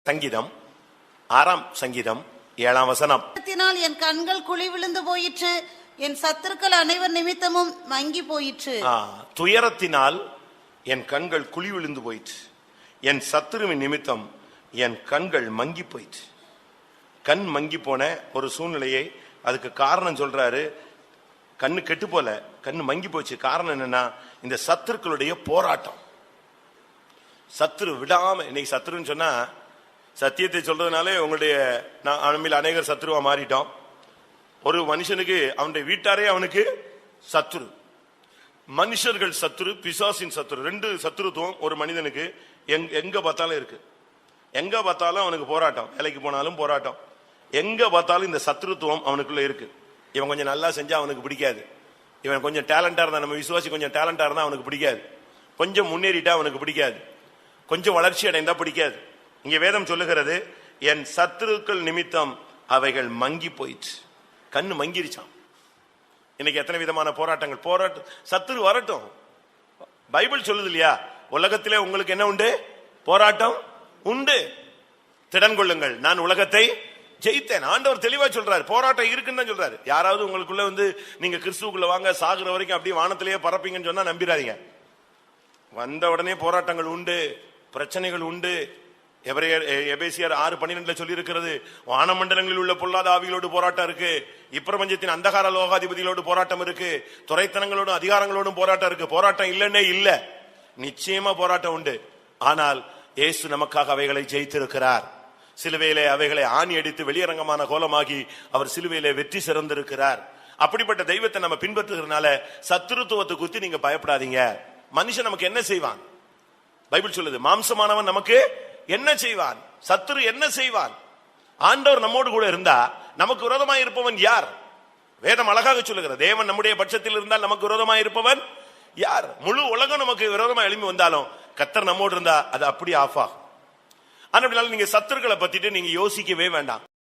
சங்கீதம் 6ஆம் சங்கீதம் 7ஆம் வசனம். என் கண்கள் குழி விழுந்து போயிற்று, என் சத்துருக்கள் அனைவர் நிமித்தமும் மங்கி போயிற்று. துயரத்தினால் என் கண்கள் குழி விழுந்து போயிற்று, என் சத்துருவின் நிமித்தம் என் கண்கள் மங்கி போயிற்று. கண் மங்கி போன ஒரு சூழ்நிலையை அதுக்கு காரணம் சொல்றாரு. கண்ணு கெட்டு போல, கண்ணு மங்கி போச்சு. காரணம் என்னன்னா, இந்த சத்துருக்களுடைய போராட்டம். சத்துரு விடாம, இன்னைக்கு சத்துருன்னு சொன்னா சத்தியத்தை சொல்றதுனாலே உங்களுடைய நம்மில் அநேகர் சத்துருவா மாறிட்டோம். ஒரு மனுஷனுக்கு அவனுடைய வீட்டாரே அவனுக்கு சத்துரு. மனுஷர்கள் சத்துரு, பிசாசின் சத்துரு. ரெண்டு சத்துருத்துவம் ஒரு மனிதனுக்கு எங்க பார்த்தாலும் இருக்கு. எங்க பார்த்தாலும் அவனுக்கு போராட்டம். வேலைக்கு போனாலும் போராட்டம். எங்க பார்த்தாலும் இந்த சத்துருத்துவம் அவனுக்குள்ள இருக்கு. இவன் கொஞ்சம் நல்லா செஞ்சா அவனுக்கு பிடிக்காது. இவன் கொஞ்சம் டேலண்டா இருந்தா, நம்ம விசுவாசி கொஞ்சம் டேலண்டா இருந்தா அவனுக்கு பிடிக்காது. கொஞ்சம் முன்னேறிட்டா அவனுக்கு பிடிக்காது. கொஞ்சம் வளர்ச்சி அடைந்தா பிடிக்காது. இங்க வேதம் சொல்லுகிறது, என் சத்துருக்கள் நிமித்தம் அவைகள் மங்கி போயிற்று. கண்ணு மங்கிருச்சான். இன்னைக்கு எத்தனை விதமான போராட்டங்கள். சத்துரு வரட்டும். பைபிள் சொல்லுது இல்லையா, உலகத்திலே உங்களுக்கு என்ன உண்டு? போராட்டம் உண்டு, திடன் கொள்ளுங்கள், நான் உலகத்தை ஜெயித்தேன். ஆண்டவர் தெளிவா சொல்றாரு, போராட்டம் இருக்குன்னு தான் சொல்றாரு. யாராவது உங்களுக்குள்ள நீங்க கிறிஸ்துவுக்குள்ள வாங்க, சாகுற வரைக்கும் அப்படியே வானத்திலேயே பறப்பீங்கன்னு சொன்னா நம்பிடாதீங்க. வந்த உடனே போராட்டங்கள் உண்டு, பிரச்சனைகள் உண்டு. எபேசியர் 6:12 சொல்லி இருக்கிறது, வானமண்டலங்களில் உள்ள பொல்லாத ஆவிகளோடு போராட்டம் இருக்கு, இப்பிரபஞ்சத்தின் அந்தகார லோகாதிபதிகளோடு போராட்டம் இருக்கு, துரைத்தனங்களோடும் அதிகாரங்களோடும் போராட்டம் இருக்கு. போராட்டம் இல்லைன்னே இல்ல, நிச்சயமா போராட்டம் உண்டு. ஆனால் இயேசு நமக்காக அவைகளை ஜெயித்திருக்கிறார். சிலுவையிலே அவைகளை ஆணி அடித்து வெளியரங்கமான கோலமாகி அவர் சிலுவையிலே வெற்றி சிறந்திருக்கிறார். அப்படிப்பட்ட தெய்வத்தை நம்ம பின்பற்றுகிறதுனால சத்துருத்துவத்தை குறித்து நீங்க பயப்படாதீங்க. மனுஷன் நமக்கு என்ன செய்வான்? பைபிள் சொல்லுது, மாம்சமானவன் நமக்கு என்ன செய்வான்? சத்துரு என்ன செய்வான்? ஆண்டவர் நம்மோடு கூட இருந்தா நமக்கு விரோதமாய் இருப்பவன் யார்? வேதம் அழகாக சொல்லுகிறது, தேவன் நம்முடைய பட்சத்தில் இருந்தால் நமக்கு விரோதமாய் இருப்பவன் யார்? முழு உலகம் நமக்கு விரோதமாக எழும்பி வந்தாலும் கர்த்தர் நம்மோடு இருந்தா அது அப்படி ஆஃப் ஆகும். ஆனா நீங்க சத்துருக்களை பத்திட்டு நீங்க யோசிக்கவே வேண்டாம்.